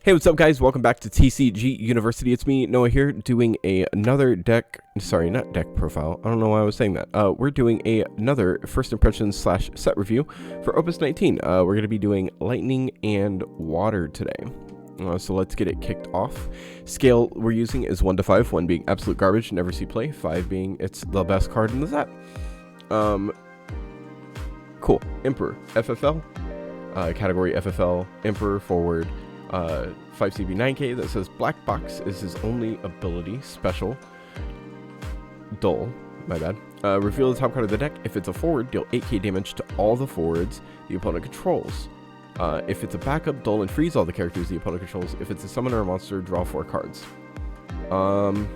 Hey, what's up, guys? Welcome back to TCG University. It's me, Noah, here, doing another deck. Sorry, not deck profile. I don't know why I was saying that. We're doing another first impressions / set review for Opus 19. We're going to be doing lightning and water today. So let's get it kicked off. Scale we're using is 1 to 5, 1 being absolute garbage, never see play, 5 being it's the best card in the set. Cool. Emperor, FFL, category FFL, Emperor forward. 5 CB 9K that says Black Box is his only ability, special. Dull, my bad. Reveal the top card of the deck. If it's a forward, deal 8k damage to all the forwards the opponent controls. If it's a backup, dull and freeze all the characters the opponent controls. If it's a summoner or monster, draw 4 cards. I'm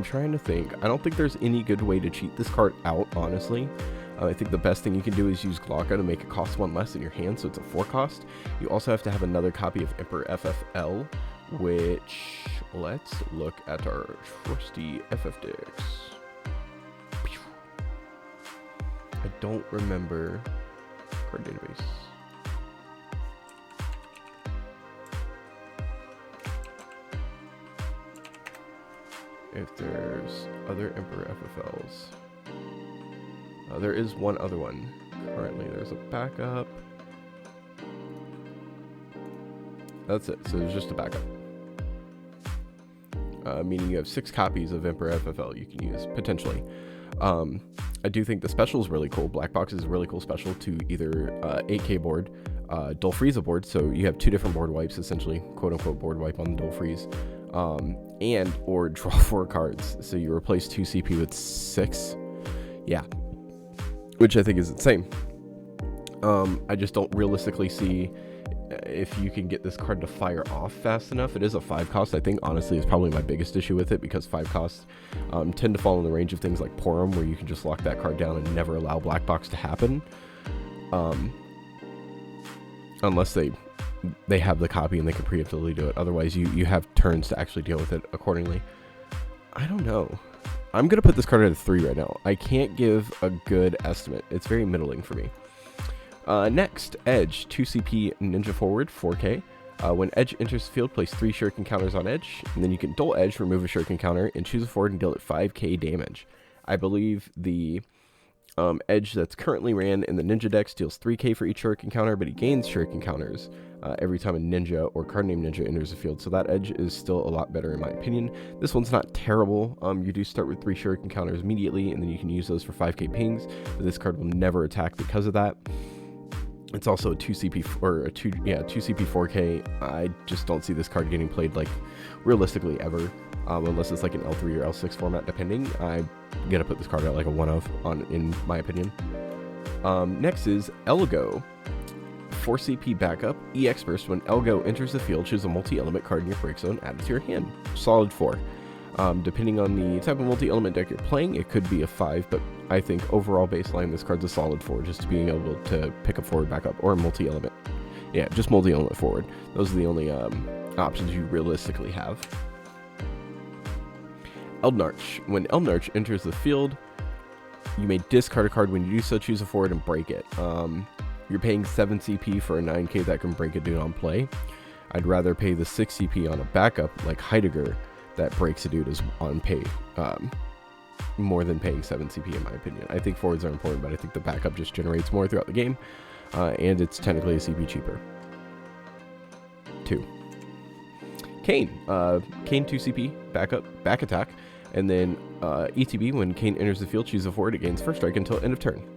trying to think. I don't think there's any good way to cheat this card out, honestly. I think the best thing you can do is use Glocka to make it cost 1 less in your hand, so it's a 4 cost. You also have to have another copy of Emperor FFL, which, let's look at our trusty FF decks. I don't remember card database. If there's other Emperor FFLs. There is one other one currently. There's a backup. That's it. So there's just a backup. Meaning you have 6 copies of Emperor FFL you can use, potentially. I do think the special is really cool. Black Box is a really cool special to either 8k board, Dull Freeze board. So you have 2 different board wipes, essentially, quote-unquote board wipe on the Dull Freeze. And or draw 4 cards. So you replace 2 CP with 6. Yeah. Which I think is insane. I just don't realistically see if you can get this card to fire off fast enough. It is a 5 cost. I think, honestly, is probably my biggest issue with it, because 5 costs tend to fall in the range of things like Porum, where you can just lock that card down and never allow Black Box to happen. Unless they have the copy and they can preemptively do it. Otherwise, you have turns to actually deal with it accordingly. I don't know. I'm going to put this card at a 3 right now. I can't give a good estimate. It's very middling for me. Next, Edge, 2 CP Ninja Forward, 4k. When Edge enters the field, place 3 Shuriken counters on Edge, and then you can Dull Edge, remove a Shuriken counter, and choose a forward and deal it 5k damage. I believe the Edge that's currently ran in the Ninja decks deals 3k for each Shuriken counter, but he gains Shuriken counters every time a Ninja or card named Ninja enters the field, so that Edge is still a lot better in my opinion. This one's not terrible. You do start with 3 Shuriken counters immediately, and then you can use those for 5k pings, but this card will never attack because of that. It's also a 2 CP or a 2 CP 4k. I just don't see this card getting played, like, realistically ever, unless it's like an L3 or L6 format, depending. I'm gonna put this card at like a 1 of in my opinion. Next is Elgo, 4 CP backup, EX burst. When Elgo enters the field, choose a multi-element card in your break zone, add it to your hand. Solid 4. Depending on the type of multi-element deck you're playing, it could be a 5, but I think overall baseline, this card's a solid 4, just being able to pick a forward backup or a multi-element. Yeah, just multi-element forward. Those are the only options you realistically have. Eldnarch. When Eldnarch enters the field, you may discard a card. When you do so, choose a forward and break it. You're paying 7 CP for a 9k that can break a dude on play. I'd rather pay the 6 CP on a backup like Heidegger that breaks a dude on pay, more than paying 7 CP in my opinion. I think forwards are important, but I think the backup just generates more throughout the game, and it's technically a CP cheaper. 2. Kane. Kane 2 CP, backup, back attack, and then ETB, when Kane enters the field, choose a forward, it gains first strike until end of turn.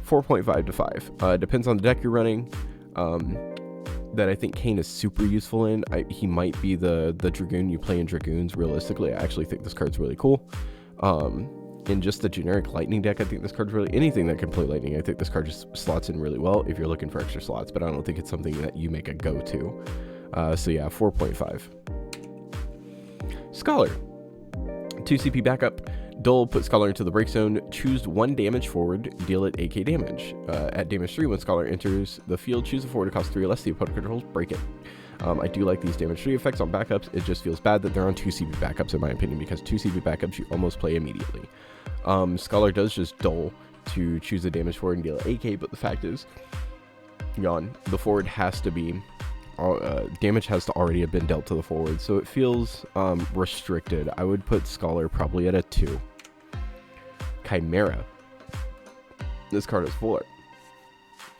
4.5 to 5. Depends on the deck you're running. That I think Kane is super useful in. He might be the Dragoon you play in Dragoons. Realistically, I actually think this card's really cool. In just the generic Lightning deck, I think this card's really anything that can play Lightning. I think this card just slots in really well if you're looking for extra slots, but I don't think it's something that you make a go-to. So yeah, 4.5. Scholar. 2 CP backup. Dull, put Scholar into the break zone, choose 1 damage forward, deal it 8k damage. At damage 3, when Scholar enters the field, choose a forward to cost 3 or less, the opponent controls, break it. I do like these damage 3 effects on backups. It just feels bad that they're on 2 CP backups in my opinion, because 2 CP backups you almost play immediately. Scholar does just Dull to choose a damage forward and deal 8k, but the fact is, the forward has to be damage has to already have been dealt to the forward, so it feels restricted. I would put Scholar probably at a 2. Chimera. This card is full art.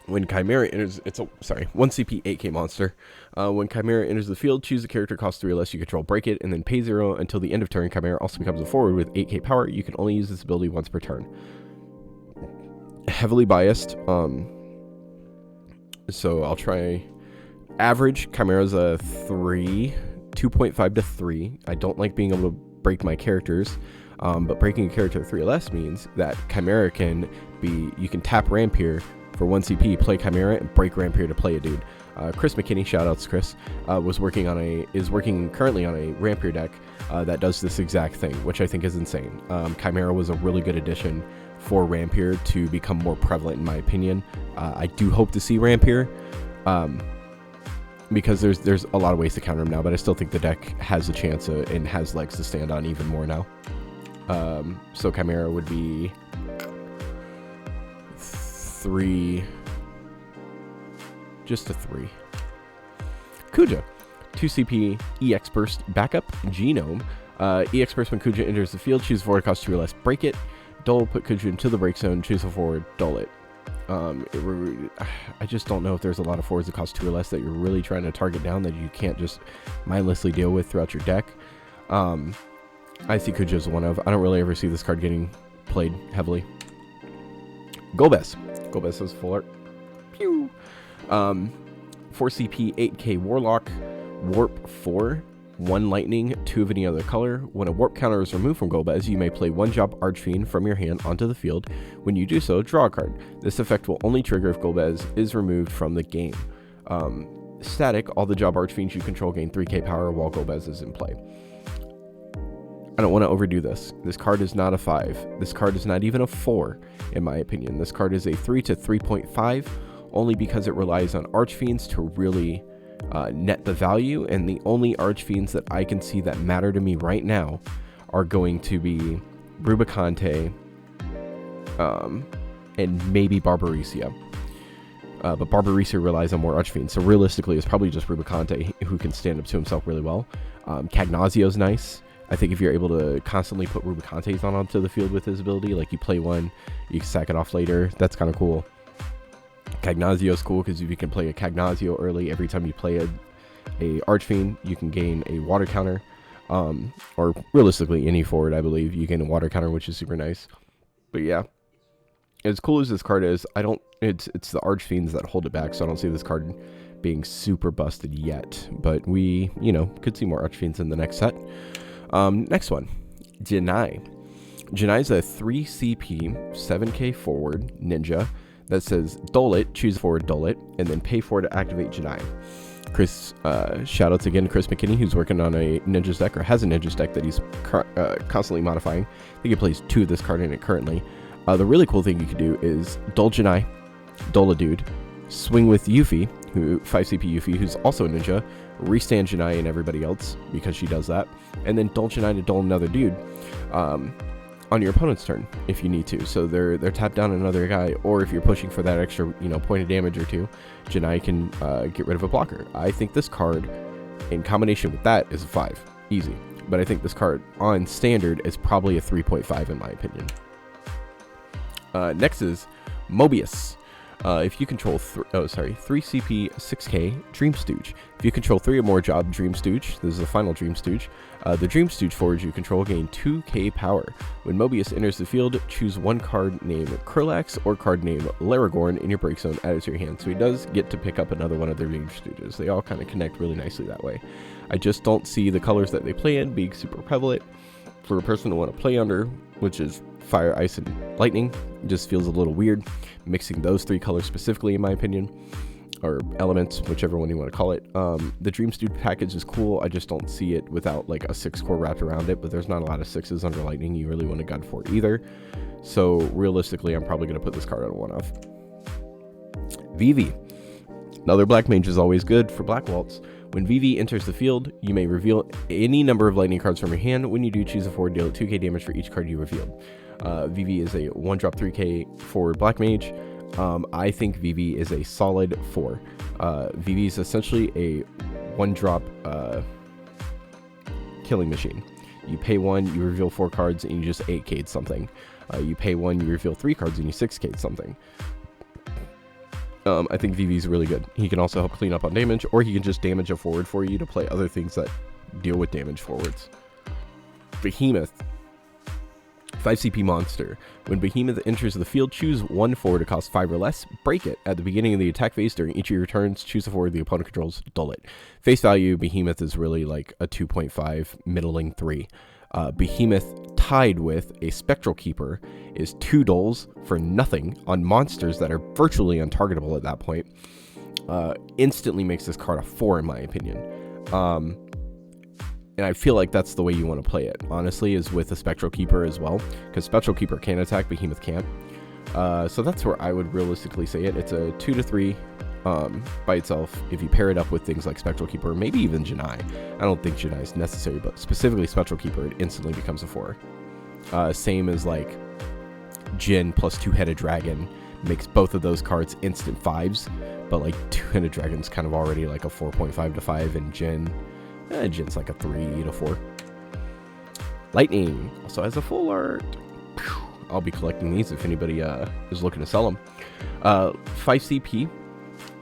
When Chimera enters, it's a 1 CP 8k monster. When Chimera enters the field, choose a character cost 3 or less you control, break it, and then pay 0 until the end of turn. Chimera also becomes a forward with 8k power. You can only use this ability once per turn. Heavily biased. So I'll try average. Chimera's a 3, 2.5 to 3. I don't like being able to break my characters. But breaking a character 3 or less means that Chimera can be, you can tap Rampier for 1 CP, play Chimera, and break Rampier to play a dude. Chris McKinney, shoutouts Chris, is working currently on a Rampier deck that does this exact thing, which I think is insane. Chimera was a really good addition for Rampier to become more prevalent, in my opinion. I do hope to see Rampier, because there's a lot of ways to counter him now, but I still think the deck has a chance and has legs to stand on even more now. So Chimera would be 3, just a 3. Kuja, 2 CP EX Burst Backup Genome. EX Burst when Kuja enters the field, choose a forward cost 2 or less, break it. Dole, put Kuja into the break zone, choose a forward, dole it. I just don't know if there's a lot of forwards that cost 2 or less that you're really trying to target down that you can't just mindlessly deal with throughout your deck. I see Kuja as one of. I don't really ever see this card getting played heavily. Golbez. Golbez has full art. Pew! 4 CP, 8k Warlock, Warp 4, 1 Lightning, 2 of any other color. When a Warp counter is removed from Golbez, you may play 1 Job Archfiend from your hand onto the field. When you do so, draw a card. This effect will only trigger if Golbez is removed from the game. Static, all the Job Archfiends you control gain 3k power while Golbez is in play. I don't want to overdo this. This card is not a 5. This card is not even a 4, in my opinion. This card is a 3 to 3.5, only because it relies on Archfiends to really net the value, and the only Archfiends that I can see that matter to me right now are going to be Rubicante and maybe Barbariccia. But Barbariccia relies on more Archfiends, so realistically it's probably just Rubicante who can stand up to himself really well. Cagnazio's nice. I think if you're able to constantly put Rubicantes onto the field with his ability, like you play one, you can sack it off later, that's kind of cool. Cagnazio's cool because if you can play a Cagnazio early, every time you play a Archfiend, you can gain a water counter. Or realistically, any forward, I believe, you gain a water counter, which is super nice. But yeah, as cool as this card is, it's the Archfiends that hold it back, so I don't see this card being super busted yet. But we, could see more Archfiends in the next set. Next one, Janai. Janai's a 3 CP, 7k forward ninja that says dole it, choose forward, dole it, and then pay for it to activate Janai. Chris, shoutouts again, Chris McKinney, who's working on a Ninja's deck, or has a Ninja's deck that he's constantly modifying. I think he plays 2 of this card in it currently. The really cool thing you can do is dole Janai, dole a dude, swing with Yuffie, 5 CP Yuffie, who's also a ninja, restand Janai and everybody else because she does that, and then dole Janai to dole another dude on your opponent's turn if you need to. So they're tapped down another guy, or if you're pushing for that extra point of damage or 2, Janai can get rid of a blocker. I think this card in combination with that is a 5, easy. But I think this card on standard is probably a 3.5 in my opinion. Next is Mobius. If you control 3 CP 6k Dream Stooge. If you control 3 or more Job Dream Stooge, this is the final Dream Stooge. The Dream Stooge forwards you control gain 2k power. When Mobius enters the field, choose 1 card named Krulax or card named Laragorn in your break zone, add it to your hand. So he does get to pick up another one of their Dream Stooges. They all kind of connect really nicely that way. I just don't see the colors that they play in being super prevalent for a person to want to play under, which is Fire, Ice, and Lightning. It just feels a little weird mixing those 3 colors specifically, in my opinion, or elements, whichever one you want to call it. The Dream Stooge package is cool. I just don't see it without like a 6-core wrapped around it, but there's not a lot of 6s under Lightning you really want to gun for either. So realistically, I'm probably going to put this card on 1-off. Vivi. Another Black Mage is always good for Black Waltz. When Vivi enters the field, you may reveal any number of lightning cards from your hand. When you do, choose a forward, deal 2k damage for each card you revealed. Vivi is a 1-drop 3k forward Black Mage. I think VV is a solid 4. VV is essentially a 1-drop killing machine. You pay 1, you reveal 4 cards, and you just 8K'd something. You pay 1, you reveal 3 cards, and you 6K'd something. I think VV is really good. He can also help clean up on damage, or he can just damage a forward for you to play other things that deal with damage forwards. Behemoth. 5 CP monster. When Behemoth enters the field, choose 1 forward to cost 5 or less, break it. At the beginning of the attack phase, during each of your turns, choose a forward the opponent controls, dull it. Face value, Behemoth is really like a 2.5, middling 3. Behemoth tied with a Spectral Keeper is 2 dulls for nothing on monsters that are virtually untargetable at that point. Instantly makes this card a 4 in my opinion. And I feel like that's the way you want to play it, honestly, is with a Spectral Keeper as well, because Spectral Keeper can attack, Behemoth can't. So that's where I would realistically say it. It's a 2 to 3 by itself. If you pair it up with things like Spectral Keeper, maybe even Janai. I don't think Janai is necessary, but specifically Spectral Keeper, it instantly becomes a 4. Same as like Jin plus 2-headed Dragon makes both of those cards instant 5s, but like 2-headed Dragon's kind of already like a 4.5 to 5, and Jin's like a 3 to 4. Lightning also has a full art. I'll be collecting these if anybody is looking to sell them. 5 CP,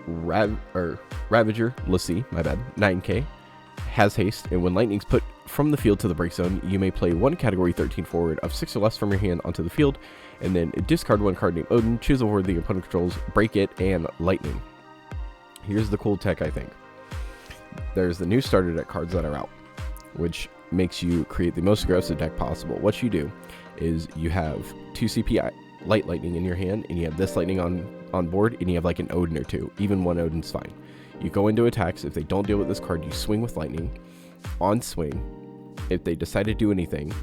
Ravager, let's see, my bad, 9K, has haste, and when lightning's put from the field to the break zone, you may play 1 category 13 forward of 6 or less from your hand onto the field, and then discard 1 card named Odin, choose a forward the opponent controls, break it, and lightning. Here's the cool tech, I think. There's the new starter deck cards that are out, which makes you create the most aggressive deck possible. What you do is you have 2 CP light lightning in your hand, and you have this lightning on board, and you have like an Odin or 2. Even 1 Odin's fine. You go into attacks. If they don't deal with this card, you swing with lightning. On swing, if they decide to do anything,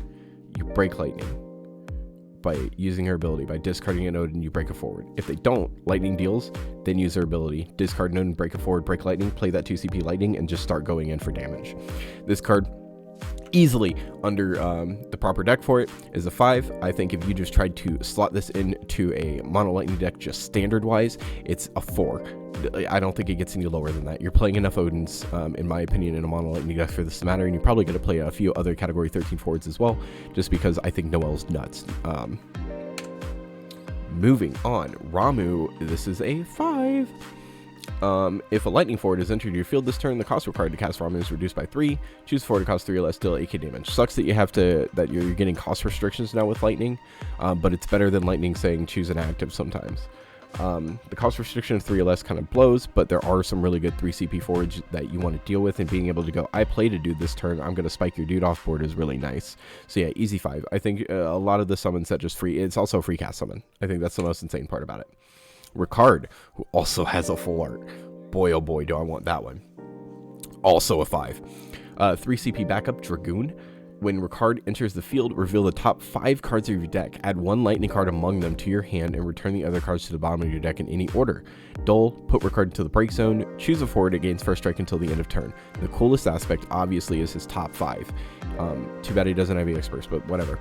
you break lightning by using her ability. By discarding an Odin, you break a forward. If they don't, lightning deals, then use her ability. Discard an Odin, break a forward, break lightning, play that 2 CP lightning, and just start going in for damage. This card, easily under the proper deck for it, is a 5. I think if you just tried to slot this into a mono lightning deck just standard wise, it's a 4. I don't think it gets any lower than that. You're playing enough Odins, in my opinion, in a mono lightning deck for this to matter, and you're probably going to play a few other category 13 forwards as well, just because I think Noel's nuts. Moving on, Ramu, this is a 5. If a lightning forward is entered your field this turn, the cost required to cast Ramu is reduced by 3. Choose forward to cost 3 or less, deal 8k damage. Sucks that you're getting cost restrictions now with lightning, but it's better than lightning saying choose an active sometimes. The cost restriction of 3 or less kind of blows, but there are some really good 3 CP forwards that you want to deal with, and being able to go, I played a dude this turn, I'm going to spike your dude off board is really nice. So yeah, easy 5. I think a lot of the summons that just free, it's also a free cast summon. I think that's the most insane part about it. Ricard, who also has a full art. Boy, oh boy, do I want that one. Also a 5. 3 CP backup, Dragoon. When Ricard enters the field, reveal the top 5 cards of your deck. Add 1 lightning card among them to your hand and return the other cards to the bottom of your deck in any order. Dull, put Ricard into the break zone, choose a forward, it gains first strike until the end of turn. The coolest aspect, obviously, is his top 5. Too bad he doesn't have EX but whatever.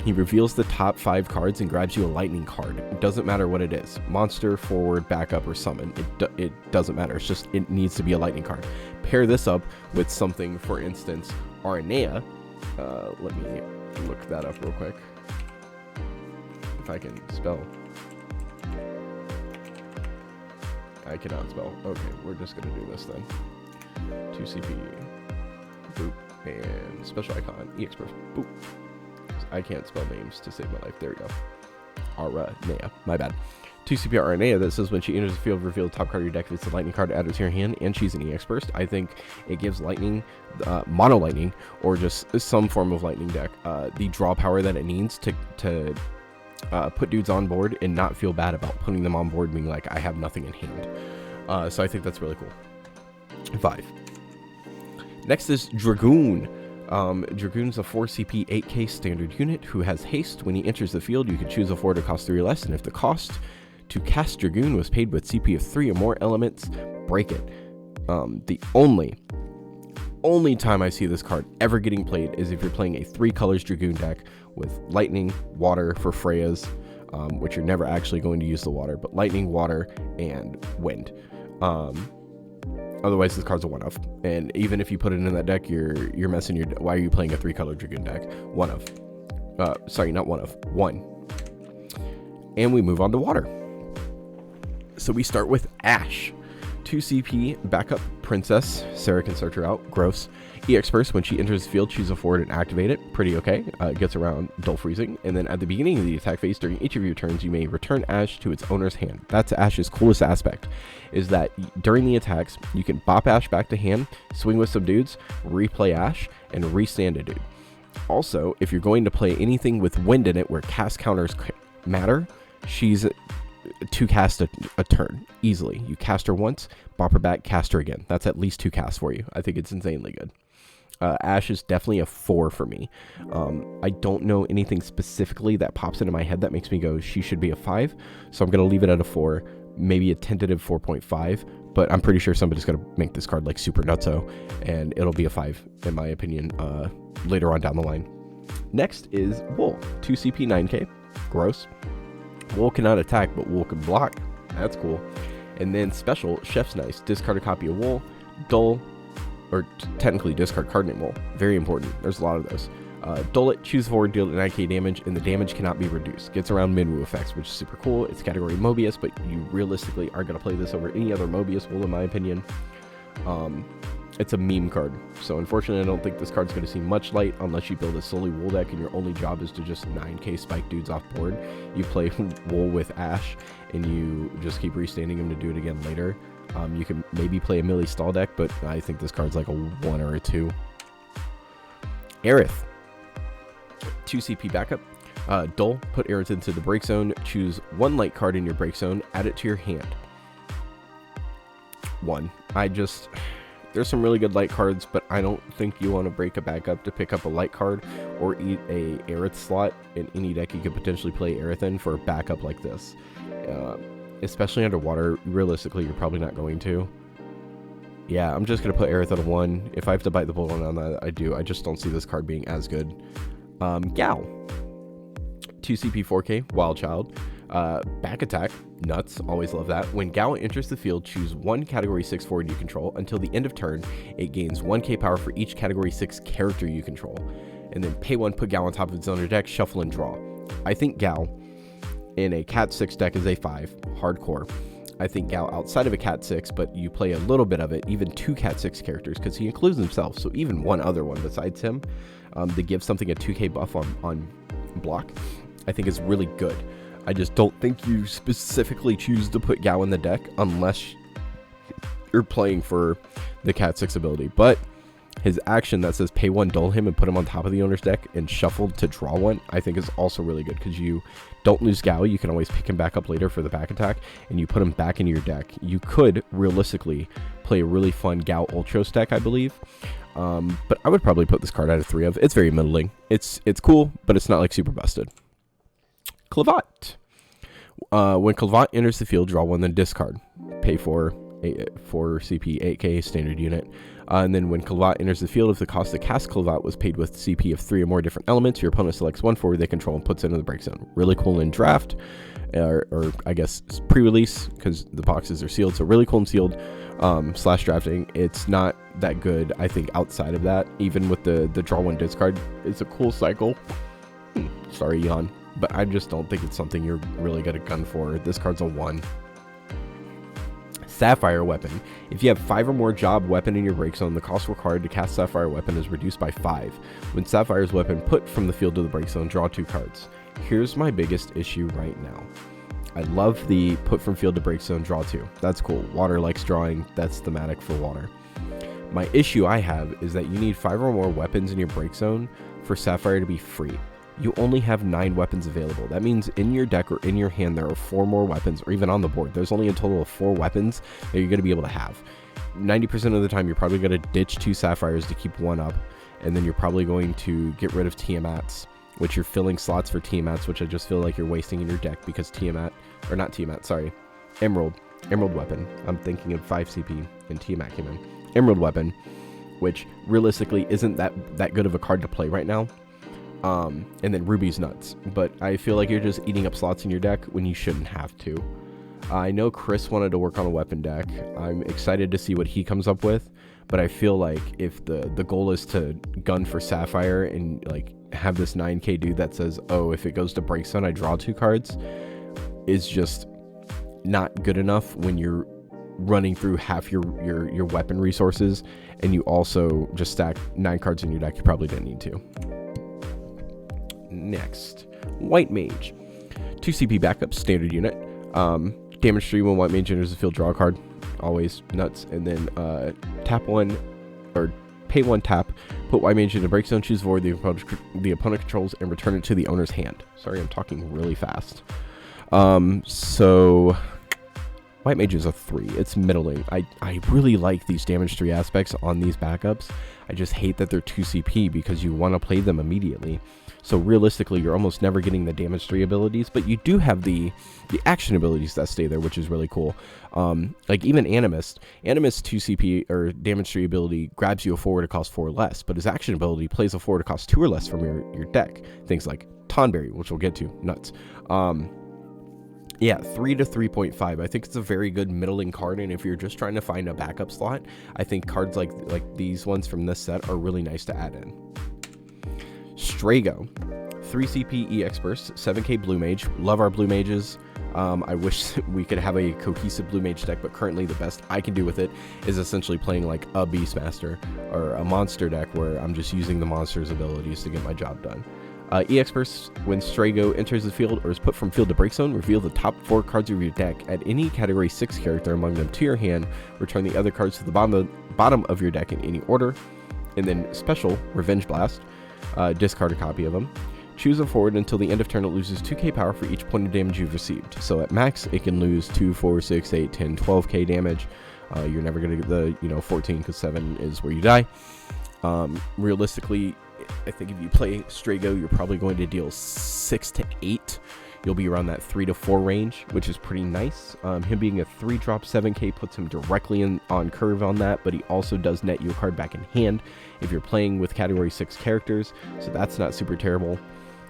He reveals the top 5 cards and grabs you a lightning card. It doesn't matter what it is. Monster, forward, backup, or summon. It doesn't matter. It's just, it needs to be a lightning card. Pair this up with something, for instance, Aranea. Let me look that up real quick. If I can spell. I cannot spell. Okay, we're just going to do this then. 2 CP. Boop. And special icon. EX burst. Boop. I can't spell names to save my life. There we go. Aranea. My bad. 2 CP Aranea that says when she enters the field, reveal the top card of your deck if it's a lightning card, add it to your hand, and she's an EX burst. I think it gives lightning, mono lightning, or just some form of lightning deck, the draw power that it needs to put dudes on board and not feel bad about putting them on board being like, I have nothing in hand. So I think that's really cool. 5. Next is Dragoon. Dragoon's a 4 CP 8k standard unit who has haste. When he enters the field, you can choose a forward to cost 3 or less, and if the cost to cast Dragoon was paid with CP of 3 or more elements, break it. The only time I see this card ever getting played is if you're playing a 3 colors Dragoon deck with lightning, water for Freya's, which you're never actually going to use the water, but lightning, water, and wind. Otherwise, this card's a 1-of. And even if you put it in that deck, you're messing your... Why are you playing a 3-color Dragoon deck? 1-of. Sorry, not 1-of. 1. And we move on to water. So we start with Ash. 2 CP, backup princess. Sarah can search her out. Gross. EX burst, when she enters the field, choose a forward and activate it. Pretty okay. Gets around dull freezing. And then at the beginning of the attack phase, during each of your turns, you may return Ash to its owner's hand. That's Ash's coolest aspect, is that during the attacks, you can bop Ash back to hand, swing with some dudes, replay Ash, and restand a dude. Also, if you're going to play anything with wind in it where cast counters matter, she's to cast a turn easily. You cast her once, bop her back, cast her again. That's at least 2 casts for you. I think it's insanely good. Ash is definitely a 4 for me. I don't know anything specifically that pops into my head that makes me go, she should be a 5. So I'm going to leave it at a 4, maybe a tentative 4.5. But I'm pretty sure somebody's going to make this card like super nutso, and it'll be a 5, in my opinion, later on down the line. Next is Wool. 2 CP, 9k. Gross. Wool cannot attack, but Wool can block. That's cool. And then special, Chef's Nice. Discard a copy of Wool. Dull, or technically discard card name Wool. Very important. There's a lot of those. Dull it, choose forward, deal 9k damage, and the damage cannot be reduced. Gets around Minwu effects, which is super cool. It's category Mobius, but you realistically are going to play this over any other Mobius Wool, in my opinion. It's a meme card, so unfortunately I don't think this card's going to see much light unless you build a solely Wool deck and your only job is to just 9k spike dudes off board. You play Wool with Ash and you just keep restanding him to do it again later. You can maybe play a Millie stall deck, but I think this card's like a 1 or a 2. Aerith. 2 CP backup. Dull, put Aerith into the break zone, choose 1 light card in your break zone, add it to your hand. 1. There's some really good light cards, but I don't think you want to break a backup to pick up a light card or eat a Aerith slot in any deck you could potentially play Aerith in for a backup like this. Especially underwater, realistically, you're probably not going to. Yeah, I'm just going to put Aerith at a 1. If I have to bite the bullet on that, I do. I just don't see this card being as good. Gal. 2 CP 4k, Wild Child. Back attack, nuts, always love that. When Gal enters the field, choose 1 category 6 forward you control. Until the end of turn, it gains 1k power for each category 6 character you control. And then pay 1, put Gal on top of its owner deck, shuffle and draw. I think Gal in a Cat 6 deck is a 5, hardcore. I think Gal outside of a Cat 6, but you play a little bit of it, even 2 Cat 6 characters, because he includes himself, so even one other one besides him, to give something a 2k buff on block, I think is really good. I just don't think you specifically choose to put Gal in the deck unless you're playing for the Cat 6 ability. But his action that says pay 1, dull him, and put him on top of the owner's deck and shuffle to draw 1, I think is also really good because you don't lose Gal. You can always pick him back up later for the back attack, and you put him back into your deck. You could realistically play a really fun Gal Ultros deck, I believe. But I would probably put this card at a 3 of. It's very middling. It's cool, but it's not like super busted. Clavat. When Clavat enters the field, draw 1, then discard. Pay for CP, 8k standard unit. And then when Clavat enters the field, if the cost to cast Clavat was paid with CP of 3 or more different elements, your opponent selects 1 forward they control and puts it into the break zone. Really cool in draft, or I guess pre-release, because the boxes are sealed. So really cool in sealed / drafting. It's not that good, I think, outside of that. Even with the draw 1 discard, it's a cool cycle. Sorry, yawn. But I just don't think it's something you're really going to gun for. This card's a 1. Sapphire Weapon. If you have 5 or more job weapon in your break zone, the cost required to cast Sapphire Weapon is reduced by 5. When Sapphire's weapon put from the field to the break zone, draw 2 cards. Here's my biggest issue right now. I love the put from field to break zone, draw 2. That's cool. Water likes drawing. That's thematic for water. My issue I have is that you need 5 or more weapons in your break zone for Sapphire to be free. You only have 9 weapons available. That means in your deck or in your hand, there are 4 more weapons, or even on the board. There's only a total of 4 weapons that you're going to be able to have. 90% of the time, you're probably going to ditch 2 Sapphires to keep 1 up, and then you're probably going to get rid of Tiamats, which you're filling slots for Tiamats, which I just feel like you're wasting in your deck because Emerald Weapon. I'm thinking of 5 CP, and Tiamat came in. Emerald Weapon, which realistically isn't that good of a card to play right now. And then Ruby's nuts. But I feel like you're just eating up slots in your deck when you shouldn't have to. I know Chris wanted to work on a weapon deck. I'm excited to see what he comes up with. But I feel like if the goal is to gun for Sapphire and like have this 9k dude that says, oh, if it goes to Breakstone, I draw 2 cards, is just not good enough when you're running through half your weapon resources and you also just stack 9 cards in your deck you probably didn't need to. Next, White Mage. 2 CP backup, standard unit. Damage 3 when White Mage enters the field, draw a card. Always nuts. And then tap 1, or pay 1 tap, put White Mage into Breakstone, choose Void the opponent controls, and return it to the owner's hand. Sorry, I'm talking really fast. So White Mage is a 3. It's middling. I really like these damage 3 aspects on these backups. I just hate that they're 2 CP because you want to play them immediately. So realistically, you're almost never getting the damage 3 abilities, but you do have the action abilities that stay there, which is really cool. Like even Animist 2 CP or damage 3 ability grabs you a forward, it costs 4 less, but his action ability plays a forward, it costs 2 or less from your deck. Things like Tonberry, which we'll get to, nuts. Yeah, 3 to 3.5. I think it's a very good middling card, and if you're just trying to find a backup slot, I think cards like these ones from this set are really nice to add in. Strago, 3 CP EX Burst, 7k Blue Mage. Love our Blue Mages. I wish we could have a cohesive Blue Mage deck, but currently the best I can do with it is essentially playing like a Beastmaster or a monster deck where I'm just using the monster's abilities to get my job done. EX Burst, when Strago enters the field or is put from field to Breakstone, reveal the top 4 cards of your deck. Add any category 6 character among them to your hand. Return the other cards to the bottom of your deck in any order. And then special, Revenge Blast. Discard a copy of them. Choose a forward until the end of turn. It loses 2k power for each point of damage you've received. So at max, it can lose 2, 4, 6, 8, 10, 12k damage. You're never going to get the 14 because 7 is where you die. Realistically, I think if you play Strago, you're probably going to deal 6 to 8. You'll be around that 3 to 4 range, which is pretty nice. Him being a 3-drop 7k puts him directly on curve on that, but he also does net you a card back in hand if you're playing with category 6 characters, so that's not super terrible.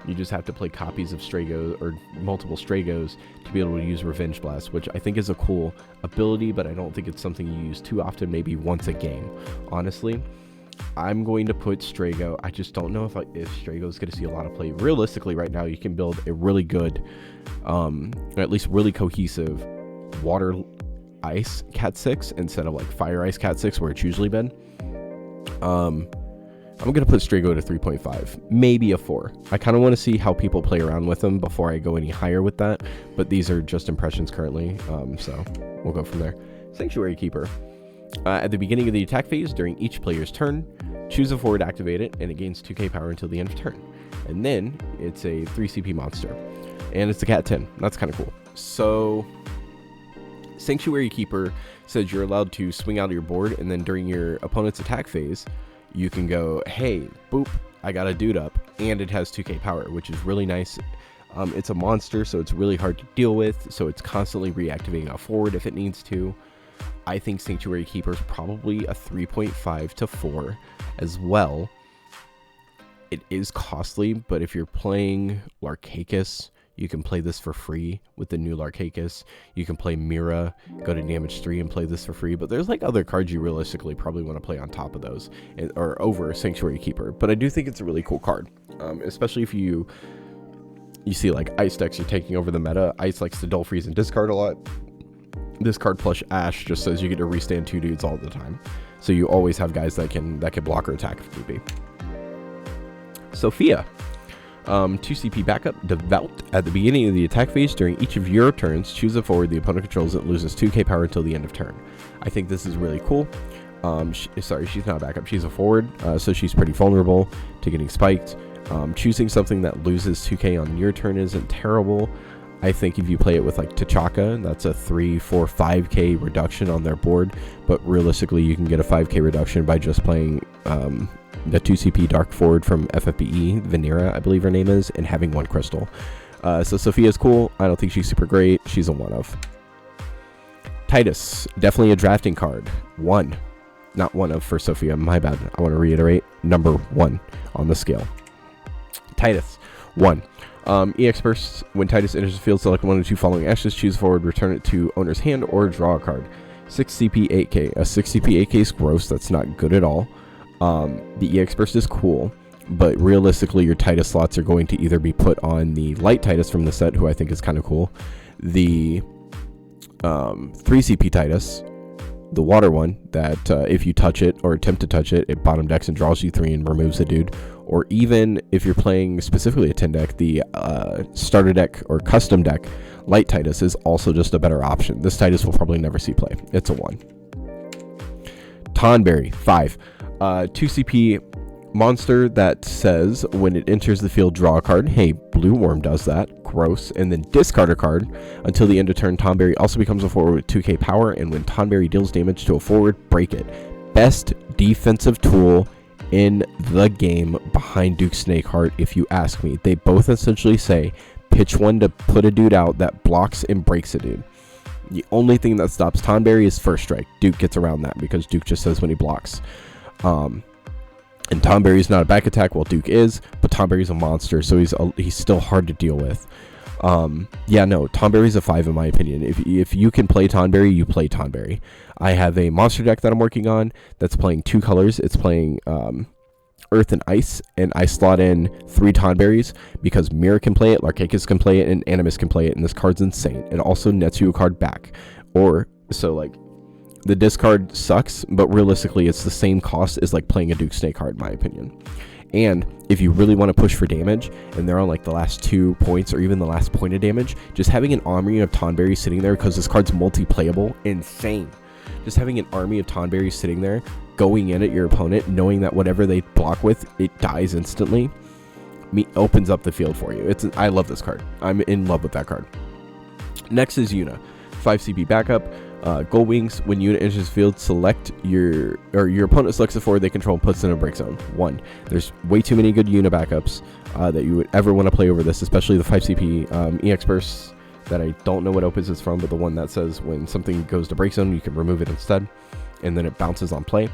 You just have to play copies of Strago or multiple Stragos to be able to use Revenge Blast, which I think is a cool ability, but I don't think it's something you use too often, maybe once a game, honestly. I'm going to put Strago. I just don't know if Strago is going to see a lot of play. Realistically, right now, you can build a really good, at least really cohesive water ice Cat 6 instead of like fire ice Cat 6 where it's usually been. I'm going to put Strago to 3.5, maybe a 4. I kind of want to see how people play around with them before I go any higher with that, but these are just impressions currently, so we'll go from there. Sanctuary Keeper. At the beginning of the attack phase, during each player's turn, choose a forward, activate it, and it gains 2k power until the end of turn. And then it's a 3 CP monster, and it's a Cat 10. That's kind of cool. So Sanctuary Keeper says you're allowed to swing out of your board, and then during your opponent's attack phase, you can go, hey, boop, I got a dude up, and it has 2k power, which is really nice. It's a monster, so it's really hard to deal with, so it's constantly reactivating a forward if it needs to. I think Sanctuary Keeper is probably a 3.5 to 4 as well. It is costly, but if you're playing Larcacus, you can play this for free with the new Larcacus. You can play Mira, go to damage 3 and play this for free, but there's like other cards you realistically probably want to play on top of those or over Sanctuary Keeper. But I do think it's a really cool card, especially if you see like Ice decks, you're taking over the meta. Ice likes to dull freeze and discard a lot. This card plus Ash just says you get to restand 2 dudes all the time. So you always have guys that can block or attack if need be. Sophia. 2 CP backup, Devout. At the beginning of the attack phase, during each of your turns, choose a forward the opponent controls that loses 2k power until the end of turn. I think this is really cool. She's not a backup. She's a forward, so she's pretty vulnerable to getting spiked. Choosing something that loses 2k on your turn isn't terrible. I think if you play it with like T'Chaka, that's a 3, 4, 5k reduction on their board, but realistically you can get a 5k reduction by just playing the 2 CP Dark Forward from FFTCG, Venera, I believe her name is, and having 1 crystal. So Sophia's cool. I don't think she's super great. She's a 1 of. Titus, definitely a drafting card. 1. Not 1 of for Sophia, my bad. I want to reiterate, number 1 on the scale. Titus. 1. EX burst. When Titus enters the field, select one of the 2 following actions. Choose forward, return it to owner's hand, or draw a card. 6 CP 8K. A 6 CP 8K is gross. That's not good at all. The EX burst is cool, but realistically your Titus slots are going to either be put on the light Titus from the set, who I think is kind of cool, the 3 CP Titus, the water one that if you touch it or attempt to touch it, it bottom decks and draws you 3 and removes a dude. Or even if you're playing specifically a 10 deck, the starter deck or custom deck light Titus is also just a better option. This Titus will probably never see play. It's a 1. Tonberry 5. 2 CP monster that says when it enters the field, draw a card. Hey, Blue Worm does that. Gross. And then discard a card until the end of turn. Tonberry also becomes a forward with 2k power, and when Tonberry deals damage to a forward, break it. Best defensive tool in the game behind Duke Snakeheart, if you ask me. They both essentially say pitch one to put a dude out that blocks and breaks a dude. The only thing that stops Tonberry is first strike. Duke gets around that because Duke just says when he blocks. And Tonberry's not a back attack, while Duke is, but Tonberry's a monster, so he's still hard to deal with. Yeah, no, Tonberry's a 5 in my opinion. If you can play Tonberry, you play Tonberry. I have a monster deck that I'm working on that's playing 2 colors. It's playing Earth and Ice, and I slot in 3 Tonberries because Mirror can play it, Larcacus can play it, and Animus can play it, and this card's insane. It also nets you a card back. So like, the discard sucks, but realistically it's the same cost as like playing a Duke Snakeheart in my opinion. And if you really want to push for damage and they're on like the last 2 points or even the last point of damage, just having an army of Tonberry sitting there, because this card's multi-playable, insane. Just having an army of Tonberry sitting there going in at your opponent, knowing that whatever they block with, it dies instantly, opens up the field for you. I love this card. I'm in love with that card. Next is Yuna. 5 CP backup. Gold Wings. When Yuna enters the field, select your opponent selects a forward they control and puts in a break zone. 1. There's way too many good Yuna backups that you would ever want to play over this, especially the 5 CP EX bursts that I don't know what Opus is from, but the one that says when something goes to break zone, you can remove it instead, and then it bounces on play.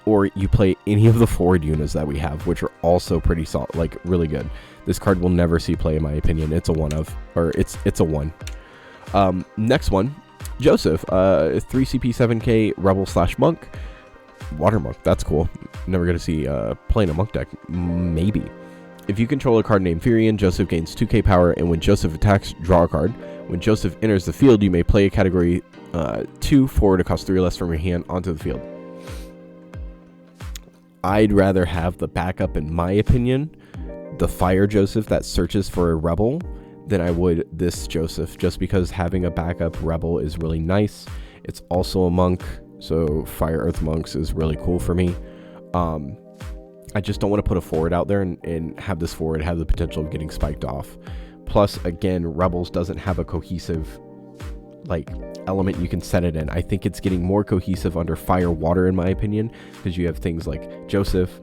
Or you play any of the forward Yunas that we have, which are also pretty solid, like really good. This card will never see play in my opinion. It's a 1 of, or it's a 1. Next one. Joseph, 3 CP 7k rebel / monk, water monk. That's cool. Never gonna see playing a monk deck. Maybe. If you control a card named Furion, Joseph gains 2k power, and when Joseph attacks, draw a card. When Joseph enters the field, you may play a category 2 forward to cost 3 or less from your hand onto the field. I'd rather have the backup, in my opinion, the fire Joseph that searches for a rebel, than I would this Joseph, just because having a backup rebel is really nice. It's also a monk, so fire earth monks is really cool for me. I just don't want to put a forward out there and have this forward have the potential of getting spiked off. Plus, again, rebels doesn't have a cohesive like element you can set it in. I think it's getting more cohesive under fire water in my opinion, because you have things like Joseph,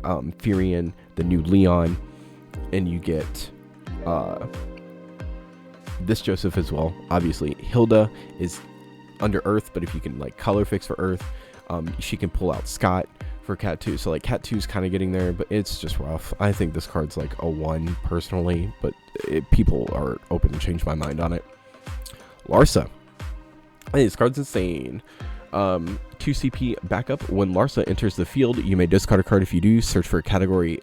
Furion, the new Leon, and you get this Joseph as well. Obviously Hilda is under Earth, but if you can like color fix for Earth, she can pull out Scott for Cat 2. So like Cat 2 is kind of getting there, but it's just rough. I think this card's like a 1 personally, but people are open to change my mind on it. Larsa. Hey, this card's insane. 2 CP backup. When Larsa enters the field, you may discard a card. If you do, search for a category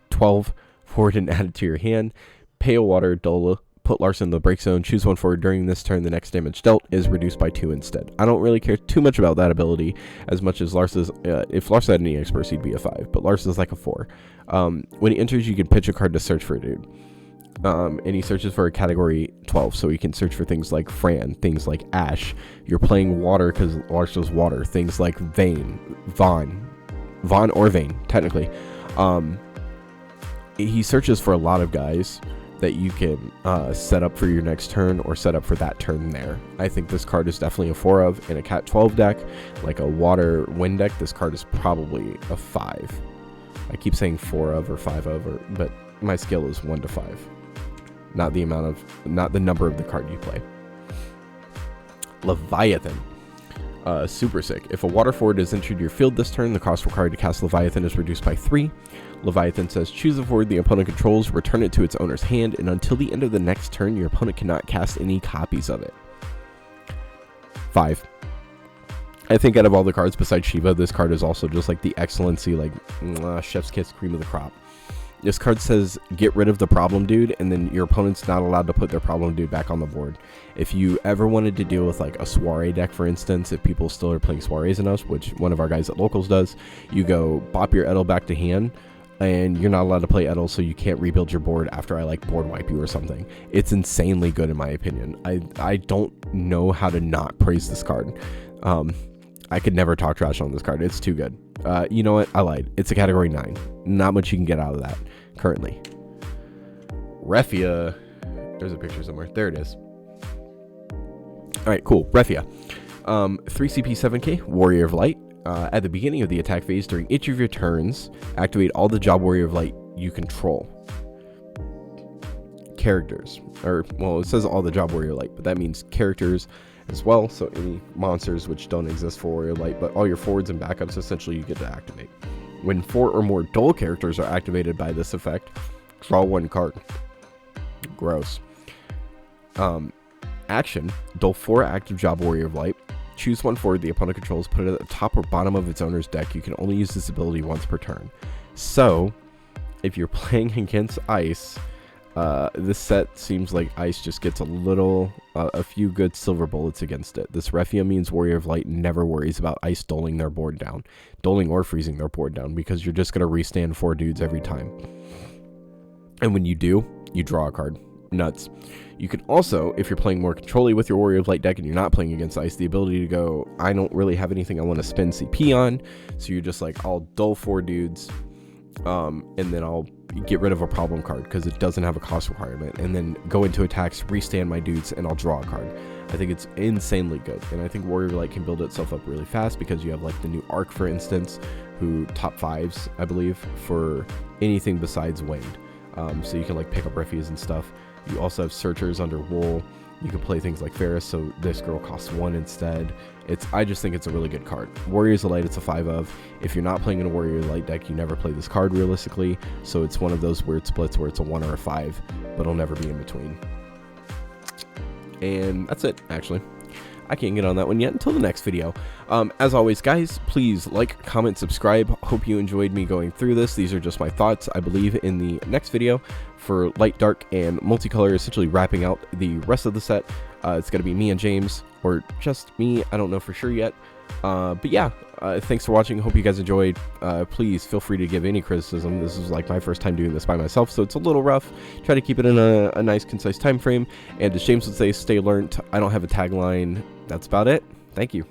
12 forward and add it to your hand. Pay a water, Dola. Put Larsa in the break zone, choose 1 forward during this turn. The next damage dealt is reduced by 2 instead. I don't really care too much about that ability as much as Larsa's. If Larsa had an EX burst, he'd be a 5, but Larsa's like a 4. When he enters, you can pitch a card to search for a dude. And he searches for a category 12, so he can search for things like Fran, things like Ash. You're playing water because Larsa's water. Things like Vaughn or Vayne, technically. He searches for a lot of guys that you can set up for your next turn or set up for that turn there. I think this card is definitely a 4 of. In a Cat 12 deck, like a water wind deck, this card is probably a 5. I keep saying 4 of or 5 of, but my scale is 1 to 5. Not the number of the card you play. Leviathan. Super sick. If a water forward is entered your field this turn, the cost required to cast Leviathan is reduced by 3. Leviathan says choose a forward the opponent controls, return it to its owner's hand, and until the end of the next turn, your opponent cannot cast any copies of it. 5. I think out of all the cards besides Shiva, this card is also just like the excellency, like chef's kiss, cream of the crop. This card says get rid of the problem dude, and then your opponent's not allowed to put their problem dude back on the board. If you ever wanted to deal with like a soiree deck, for instance, if people still are playing soirees in us, which one of our guys at Locals does, you go bop your Edel back to hand, and you're not allowed to play Edel, so you can't rebuild your board after I like board wipe you or something. It's insanely good in my opinion. I don't know how to not praise this card. I could never talk trash on this card. It's too good. You know what? I lied. It's a category 9. Not much you can get out of that currently. Refia. There's a picture somewhere. There it is. All right, cool. Refia. 3 CP 7k, Warrior of Light. At the beginning of the attack phase, during each of your turns, activate all the Job Warrior of Light you control. Characters. Or, well, it says all the Job Warrior Light, but that means characters as well, so any monsters which don't exist for Warrior Light, but all your forwards and backups essentially you get to activate. When 4 or more dull characters are activated by this effect, draw 1 card. Gross. Action, dull 4 active Job Warrior of Light. Choose 1 forward the opponent controls, put it at the top or bottom of its owner's deck. You can only use this ability once per turn. So, if you're playing against Ice, this set seems like Ice just gets a few good silver bullets against it. This Refia means Warrior of Light never worries about Ice doling their board down. Doling or freezing their board down, because you're just going to restand 4 dudes every time. And when you do, you draw a card. Nuts. You can also, if you're playing more control-y with your Warrior of Light deck and you're not playing against Ice, the ability to go, I don't really have anything I want to spend CP on, so you're just like, I'll dull 4 dudes, and then I'll get rid of a problem card because it doesn't have a cost requirement, and then go into attacks, restand my dudes, and I'll draw a card. I think it's insanely good, and I think Warrior of Light can build itself up really fast because you have like the new Arc, for instance, who top 5s, I believe, for anything besides Winged. So you can like pick up Refias and stuff. You also have Searchers under Wool. You can play things like Ferris, so this girl costs 1 instead. I just think it's a really good card. Warriors of Light, it's a 5 of. If you're not playing in a Warrior of Light deck, you never play this card realistically, so it's one of those weird splits where it's a 1 or a 5, but it'll never be in between. And that's it, actually. I can't get on that one yet until the next video. As always, guys, please like, comment, subscribe. Hope you enjoyed me going through this. These are just my thoughts. I believe in the next video for Light, Dark, and Multicolor, essentially wrapping out the rest of the set. It's going to be me and James, or just me. I don't know for sure yet. But yeah, thanks for watching. Hope you guys enjoyed. Please feel free to give any criticism. This is like my first time doing this by myself, so it's a little rough. Try to keep it in a nice, concise time frame. And as James would say, stay learnt. I don't have a tagline. That's about it. Thank you.